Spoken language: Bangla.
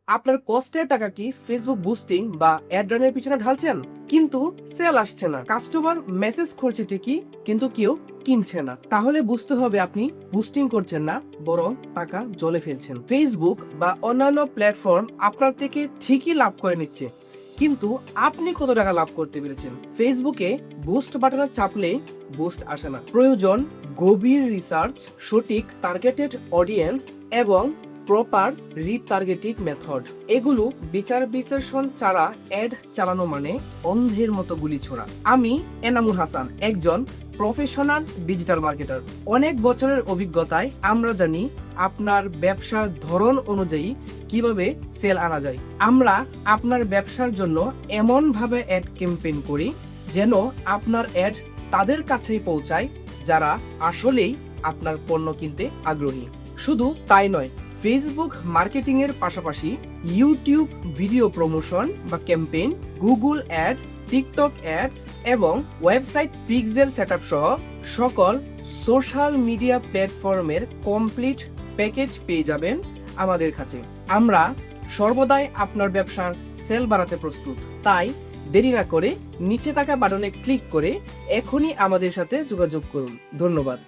আপনার কষ্টের টাকা কি ফেসবুক বুস্টিং বা অ্যাড রানের পিছনে ঢালছেন, কিন্তু সেল আসছে না। কাস্টমার মেসেজ করছে ঠিকই, কিন্তু কেউ কিনছে না। তাহলে বুঝতে হবে আপনি বুস্টিং করছেন না, বরং টাকা জলে ফেলছেন। ফেসবুক বা অন্যান্য প্ল্যাটফর্ম আপনার থেকে ঠিকই লাভ করে নিচ্ছে, কিন্তু আপনি কত টাকা লাভ করতে পেরেছেন? ফেসবুকে বুস্ট বাটনে চাপলে বুস্ট আসে না। প্রয়োজন গভীর রিসার্চ, সঠিক টার্গেটেড অডিয়েন্স এবং প্রপার রিটার্গেটিং মেথড। এগুলো বিচার বিশ্লেষণ ছাড়া অ্যাড চালানো মানে অন্ধের মতো গুলি ছোড়া। আমি এনামুল হাসান, একজন প্রফেশনাল ডিজিটাল মার্কেটার। অনেক বছরের অভিজ্ঞতায় আমরা জানি আপনার ব্যবসার ধরন অনুযায়ী কিভাবে সেল আনা যায়। আমরা আপনার ব্যবসার জন্য এমনভাবে অ্যাড ক্যাম্পেইন করি যেন আপনার অ্যাড তাদের কাছেই পৌঁছায় যারা আসলেই আপনার পণ্য কিনতে আগ্রহী। শুধু তাই নয়, ফেসবুক মার্কেটিং এর পাশাপাশি ইউটিউব ভিডিও প্রমোশন বা campaign, Google ads, TikTok ads এবং ওয়েবসাইট পিক্সেল সেটআপ সহ সকল সোশ্যাল মিডিয়া প্ল্যাটফর্মের কমপ্লিট প্যাকেজ পেয়ে যাবেন আমাদের কাছে। আমরা সর্বদাই আপনার ব্যবসার সেল বাড়াতে প্রস্তুত। তাই দেরি না করে নিচে থাকা বাটনে ক্লিক করে এখনই আমাদের সাথে যোগাযোগ করুন। ধন্যবাদ।